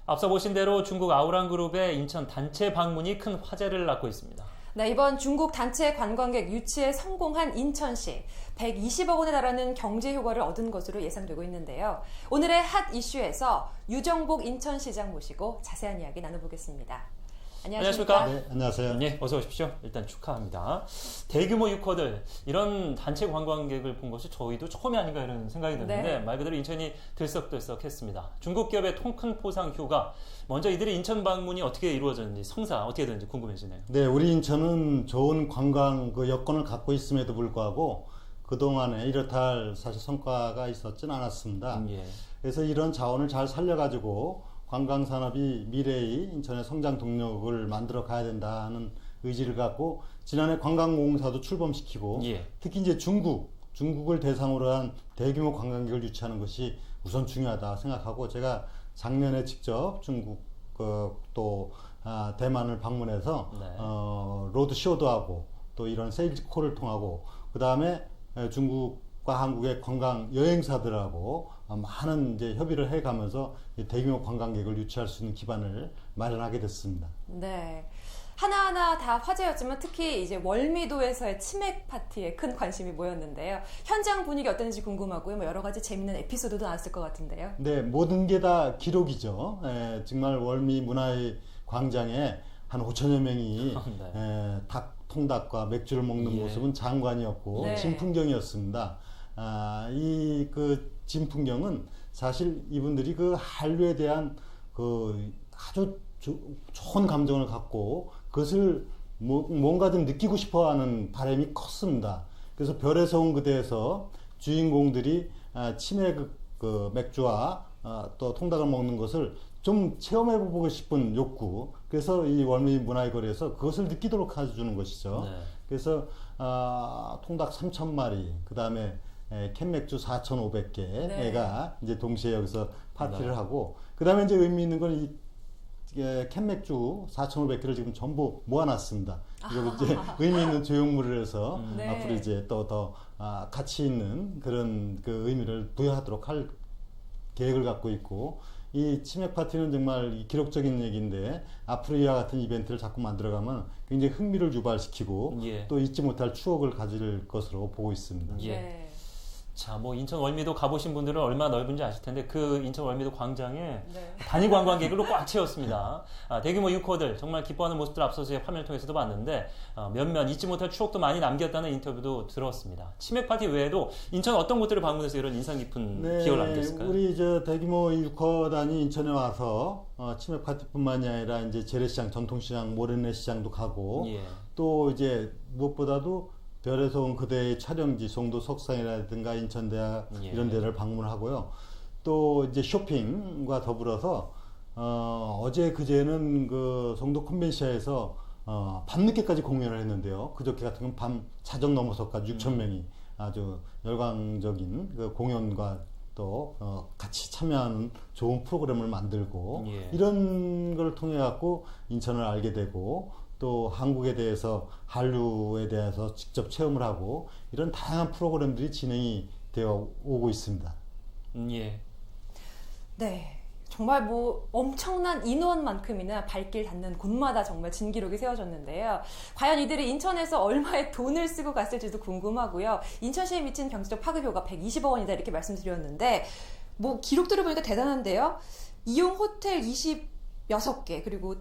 앞서 보신 대로 중국 아우랑그룹의 인천 단체 방문이 큰 화제를 낳고 있습니다. 네, 이번 중국 단체 관광객 유치에 성공한 인천시 120억 원에 달하는 경제 효과를 얻은 것으로 예상되고 있는데요. 오늘의 핫 이슈에서 유정복 인천시장 모시고 자세한 이야기 나눠보겠습니다. 안녕하십니까? 안녕하십니까? 네, 안녕하세요. 네, 어서 오십시오. 일단 축하합니다. 대규모 유커들, 이런 단체 관광객을 본 것이 저희도 처음이 아닌가 이런 생각이 드는데 네. 말 그대로 인천이 들썩들썩했습니다. 중국 기업의 통큰 포상 휴가, 먼저 이들의 인천 방문이 어떻게 이루어졌는지, 성사 어떻게 되는지 궁금해지네요. 네, 우리 인천은 좋은 관광 여건을 갖고 있음에도 불구하고 그동안에 이렇다 할 사실 성과가 있었진 않았습니다. 예. 그래서 이런 자원을 잘 살려가지고 관광산업이 미래의 인천의 성장 동력을 만들어 가야 된다는 의지를 갖고 지난해 관광공사도 출범시키고 예. 특히 이제 중국을 대상으로 한 대규모 관광객을 유치하는 것이 우선 중요하다 생각하고 제가 작년에 직접 중국 또 대만을 방문해서 네. 로드쇼도 하고 또 이런 세일즈 콜을 통하고 그 다음에 중국과 한국의 관광 여행사들하고 많은 이제 협의를 해가면서 대규모 관광객을 유치할 수 있는 기반을 마련하게 됐습니다. 네. 하나하나 다 화제였지만 특히 이제 월미도에서의 치맥 파티에 큰 관심이 모였는데요. 현장 분위기 어땠는지 궁금하고요. 여러 가지 재밌는 에피소드도 나왔을 것 같은데요. 네, 모든 게 다 기록이죠. 정말 월미 문화의 광장에 한 5천여 명이 네. 통닭과 맥주를 먹는 예. 모습은 장관이었고 네. 진풍경이었습니다. 이 진 풍경은 사실 이분들이 그 한류에 대한 아주 좋은 감정을 갖고 그것을 뭔가 좀 느끼고 싶어 하는 바람이 컸습니다. 그래서 별에서 온 그대에서 주인공들이 치맥 맥주와 또 통닭을 먹는 것을 좀 체험해보고 싶은 욕구. 그래서 이 월미 문화의 거리에서 그것을 느끼도록 해주는 것이죠. 네. 그래서 통닭 3,000마리, 그 다음에 캔맥주 4,500개가 네. 이제 동시에 여기서 파티를 네. 하고, 그 다음에 이제 의미 있는 건 캔맥주 4,500개를 지금 전부 모아놨습니다. 이걸 이제 의미 있는 조형물을 해서 네. 앞으로 이제 또 더 가치 있는 그런 그 의미를 부여하도록 할 계획을 갖고 있고, 이 치맥 파티는 정말 기록적인 얘기인데 앞으로 이와 같은 이벤트를 자꾸 만들어가면 굉장히 흥미를 유발시키고 예. 또 잊지 못할 추억을 가질 것으로 보고 있습니다. 예. 네. 자, 인천 월미도 가보신 분들은 얼마나 넓은지 아실 텐데 그 인천 월미도 광장에 네. 단위 관광객으로 꽉 채웠습니다. 대규모 유커들 정말 기뻐하는 모습들 앞서서의 화면을 통해서도 봤는데 몇몇 잊지 못할 추억도 많이 남겼다는 인터뷰도 들었습니다. 치맥 파티 외에도 인천 어떤 곳들을 방문해서 이런 인상 깊은 기억을 남겼을까요? 우리 대규모 유커단이 인천에 와서 치맥 파티뿐만이 아니라 이제 재래시장, 전통시장, 모래내시장도 가고 예. 또 이제 무엇보다도 별에서 온 그대의 촬영지, 송도 석산이라든가 인천대학 예. 이런 데를 방문하고요. 또 이제 쇼핑과 더불어서 어제 그제는 그 송도 컨벤시아에서 밤늦게까지 공연을 했는데요. 그저께 같은 건 밤 자정 넘어서까지 6천 명이 아주 열광적인 그 공연과 또 같이 참여하는 좋은 프로그램을 만들고 예. 이런 걸 통해 갖고 인천을 알게 되고 또 한국에 대해서 한류에 대해서 직접 체험을 하고 이런 다양한 프로그램들이 진행이 되어 오고 있습니다. 예. 네. 정말 엄청난 인원만큼이나 발길 닿는 곳마다 정말 진기록이 세워졌는데요. 과연 이들이 인천에서 얼마의 돈을 쓰고 갔을지도 궁금하고요. 인천시에 미친 경제적 파급효가 120억 원이다 이렇게 말씀드렸는데 기록들을 보니까 대단한데요. 이용 호텔 26개 그리고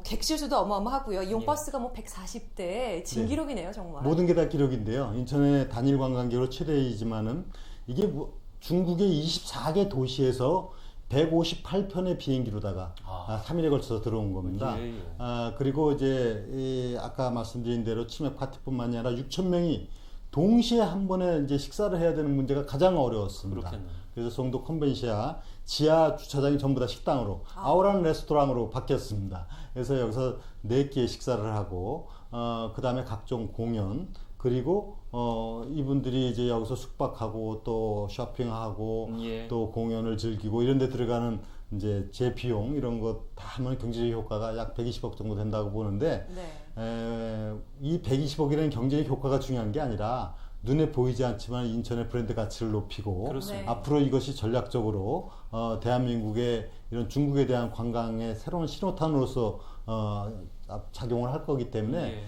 객실 수도 어마어마하고요. 이용 예. 버스가 140대 진기록이네요, 정말. 모든 게 다 기록인데요. 인천의 단일 관광객으로 최대이지만은 이게 중국의 24개 도시에서 158편의 비행기로다가 3일에 걸쳐서 들어온 겁니다. 예, 예. 그리고 이제 아까 말씀드린 대로 치맥 파티뿐만이 아니라 6천 명이 동시에 한 번에 이제 식사를 해야 되는 문제가 가장 어려웠습니다. 그렇겠네요. 그래서 송도 컨벤시아 지하 주차장이 전부 다 식당으로 아우라는 레스토랑으로 바뀌었습니다. 그래서 여기서 4끼의 식사를 하고 그 다음에 각종 공연 그리고 이분들이 이제 여기서 숙박하고 또 쇼핑하고 예. 또 공연을 즐기고 이런 데 들어가는 이제 제 비용 이런 것 다 하면 경제적 효과가 약 120억 정도 된다고 보는데 네. 이 120억이라는 경제적 효과가 중요한 게 아니라 눈에 보이지 않지만 인천의 브랜드 가치를 높이고 그렇습니다. 네. 앞으로 이것이 전략적으로 대한민국의 이런 중국에 대한 관광의 새로운 신호탄으로서 작용을 할 거기 때문에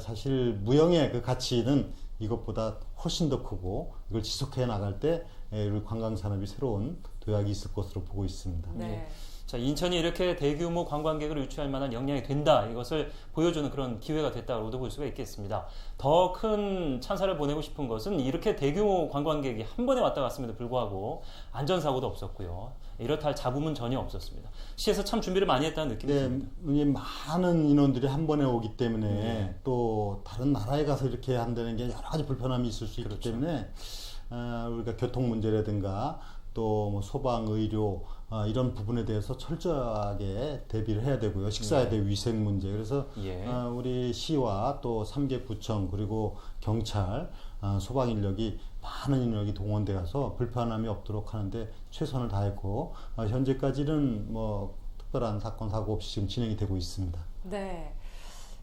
사실 무형의 그 가치는 이것보다 훨씬 더 크고 이걸 지속해 나갈 때 우리 관광 산업이 새로운 도약이 있을 것으로 보고 있습니다. 네. 자, 인천이 이렇게 대규모 관광객을 유치할 만한 역량이 된다. 이것을 보여주는 그런 기회가 됐다고도 볼 수가 있겠습니다. 더 큰 찬사를 보내고 싶은 것은 이렇게 대규모 관광객이 한 번에 왔다 갔음에도 불구하고 안전사고도 없었고요. 이렇다 할 잡음은 전혀 없었습니다. 시에서 참 준비를 많이 했다는 느낌이 듭니다. 이 많은 인원들이 한 번에 오기 때문에 또 다른 나라에 가서 이렇게 한다는 게 여러 가지 불편함이 있을 수 있기 때문에 우리가 교통 문제라든가 또 뭐 소방, 의료 이런 부분에 대해서 철저하게 대비를 해야 되고요. 식사에 대한 위생 문제. 그래서 우리 시와 또 3개 구청 그리고 경찰, 소방 인력이 많은 인력이 동원되어서 불편함이 없도록 하는데 최선을 다했고 현재까지는 뭐 특별한 사건 사고 없이 지금 진행이 되고 있습니다. 네.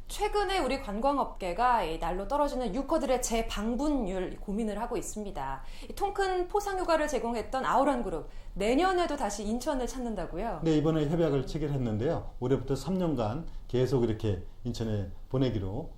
최근에 우리 관광업계가 날로 떨어지는 유커들의 재방문율 고민을 하고 있습니다. 통큰 포상휴가를 제공했던 아우란그룹 내년에도 다시 인천을 찾는다고요? 네, 이번에 협약을 체결했는데요. 올해부터 3년간 계속 이렇게 인천에 보내기로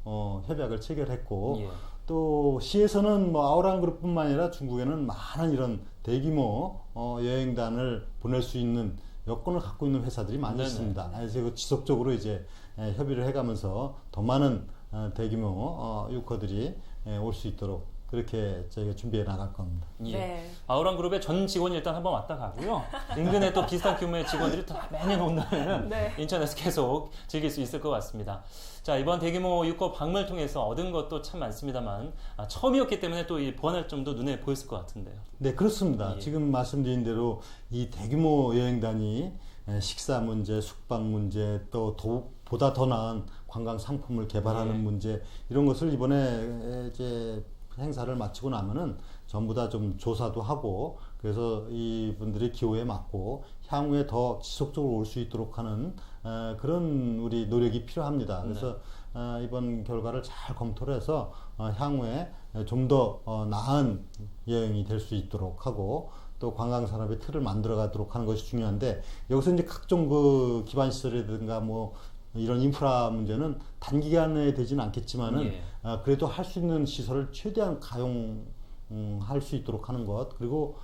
협약을 체결했고 또 시에서는 뭐 아우란그룹뿐만 아니라 중국에는 많은 이런 대규모 여행단을 보낼 수 있는 여건을 갖고 있는 회사들이 많이 있습니다. 그래서 지속적으로 이제 협의를 해가면서 더 많은 대규모 유커들이 올 수 있도록 그렇게 저희가 준비해 나갈 겁니다. 아우란그룹의 전 직원이 일단 한번 왔다 가고요. 인근에 또 비슷한 규모의 직원들이 다 매년 온다면 인천에서 계속 즐길 수 있을 것 같습니다. 자, 이번 대규모 유커 방문을 통해서 얻은 것도 참 많습니다만 처음이었기 때문에 또 이 보완할 점도 눈에 보였을 것 같은데요. 네, 그렇습니다. 지금 말씀드린 대로 이 대규모 여행단이 식사 문제, 숙박 문제, 또 보다 더 나은 관광 상품을 개발하는 문제 이런 것을 이번에 이제 행사를 마치고 나면은 전부 다 좀 조사도 하고 그래서 이분들의 기호에 맞고 향후에 더 지속적으로 올 수 있도록 하는 그런 우리 노력이 필요합니다. 그래서 이번 결과를 잘 검토를 해서 향후에 좀 더 나은 여행이 될 수 있도록 하고 또 관광 산업의 틀을 만들어 가도록 하는 것이 중요한데 여기서 이제 각종 그 기반 시설이라든가 뭐 이런 인프라 문제는 단기간에 되지는 않겠지만은 그래도 할 수 있는 시설을 최대한 가용할 수 있도록 하는 것 그리고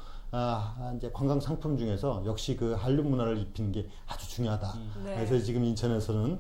이제 관광 상품 중에서 역시 그 한류 문화를 입히는 게 아주 중요하다. 그래서 지금 인천에서는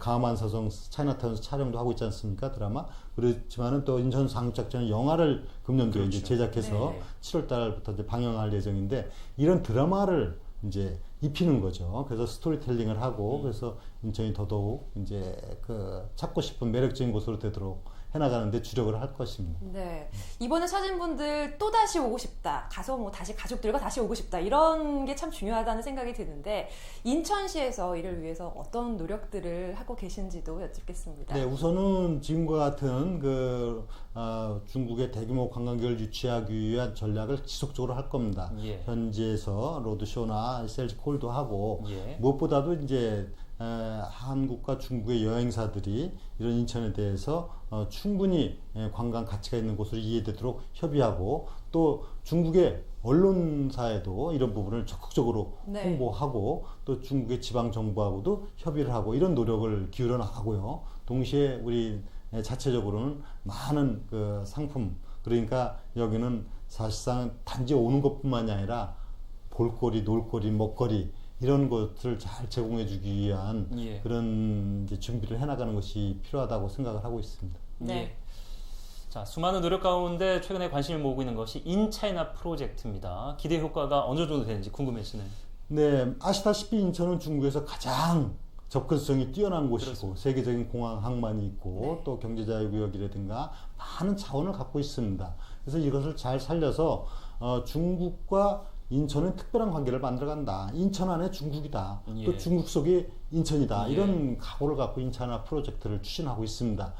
가만사성 차이나타운에서 촬영도 하고 있지 않습니까? 드라마. 그렇지만은 또 인천 상륙작전은 영화를 금년도에 이제 제작해서 7월 달부터 이제 방영할 예정인데 이런 드라마를 이제 입히는 거죠. 그래서 스토리텔링을 하고 그래서 인천이 더더욱 이제 그 찾고 싶은 매력적인 곳으로 되도록 해나가는데 주력을 할 것입니다. 네. 이번에 찾은 분들 또 다시 오고 싶다. 가서 뭐 다시 가족들과 다시 오고 싶다. 이런 게 참 중요하다는 생각이 드는데 인천시에서 이를 위해서 어떤 노력들을 하고 계신지도 여쭙겠습니다. 네, 우선은 지금과 같은 그 중국의 대규모 관광객을 유치하기 위한 전략을 지속적으로 할 겁니다. 현지에서 로드쇼나 셀즈콜도 하고 무엇보다도 이제 한국과 중국의 여행사들이 이런 인천에 대해서 충분히 관광 가치가 있는 곳으로 이해되도록 협의하고 또 중국의 언론사에도 이런 부분을 적극적으로 홍보하고 또 중국의 지방정부하고도 협의를 하고 이런 노력을 기울여 나가고요. 동시에 우리 자체적으로는 많은 그 상품 그러니까 여기는 사실상 단지 오는 것뿐만이 아니라 볼거리, 놀거리, 먹거리 이런 것을 잘 제공해주기 위한 그런 이제 준비를 해나가는 것이 필요하다고 생각을 하고 있습니다. 자, 수많은 노력 가운데 최근에 관심을 모으고 있는 것이 인차이나 프로젝트입니다. 기대 효과가 어느 정도 되는지 궁금해지네요. 네, 아시다시피 인천은 중국에서 가장 접근성이 뛰어난 곳이고 세계적인 공항 항만이 있고 또 경제자유구역이라든가 많은 자원을 갖고 있습니다. 그래서 이것을 잘 살려서 중국과 인천은 특별한 관계를 만들어간다. 인천 안에 중국이다. 또 중국 속에 인천이다. 이런 각오를 갖고 인천화 프로젝트를 추진하고 있습니다.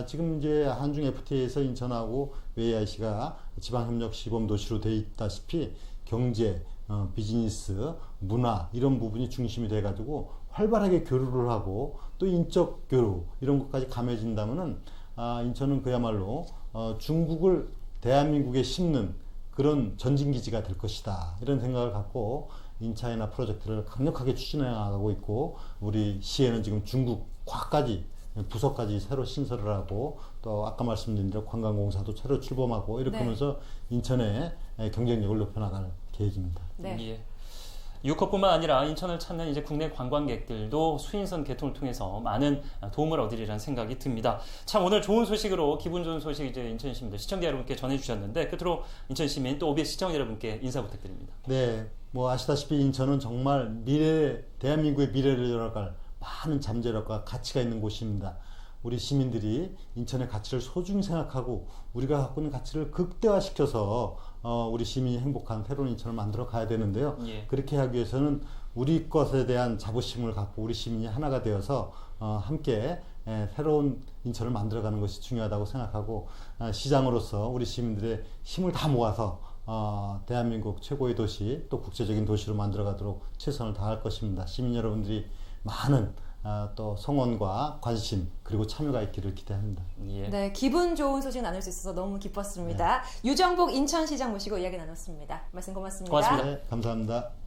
지금 이제 한중 FTA에서 인천하고 웨이아이시가 지방협력 시범도시로 되어 있다시피 경제, 비즈니스, 문화 이런 부분이 중심이 돼가지고 활발하게 교류를 하고 또 인적 교류 이런 것까지 감해진다면은 인천은 그야말로 중국을 대한민국에 심는 그런 전진기지가 될 것이다. 이런 생각을 갖고 인차이나 프로젝트를 강력하게 추진해 나가고 있고 우리 시에는 지금 중국 과까지 부서까지 새로 신설을 하고 또 아까 말씀드린 대로 관광공사도 새로 출범하고 이렇게 네. 하면서 인천의 경쟁력을 높여나갈 계획입니다. 네. 예. 유커뿐만 아니라 인천을 찾는 이제 국내 관광객들도 수인선 개통을 통해서 많은 도움을 얻으리라는 생각이 듭니다. 참 오늘 좋은 소식으로 기분 좋은 소식 이제 인천 시민들 시청자 여러분께 전해주셨는데 끝으로 인천 시민 또 OBS 시청자 여러분께 인사 부탁드립니다. 네, 뭐 아시다시피 인천은 정말 대한민국의 미래를 열어갈 많은 잠재력과 가치가 있는 곳입니다. 우리 시민들이 인천의 가치를 소중히 생각하고 우리가 갖고 있는 가치를 극대화시켜서 우리 시민이 행복한 새로운 인천을 만들어 가야 되는데요. 예. 그렇게 하기 위해서는 우리 것에 대한 자부심을 갖고 우리 시민이 하나가 되어서 함께 새로운 인천을 만들어가는 것이 중요하다고 생각하고 시장으로서 우리 시민들의 힘을 다 모아서 대한민국 최고의 도시 또 국제적인 도시로 만들어가도록 최선을 다할 것입니다. 시민 여러분들이 많은 또 성원과 관심 그리고 참여가 있기를 기대합니다. 예. 네, 기분 좋은 소식 나눌 수 있어서 너무 기뻤습니다. 유정복 인천시장 모시고 이야기 나눴습니다. 말씀 고맙습니다. 고맙습니다. 네, 감사합니다.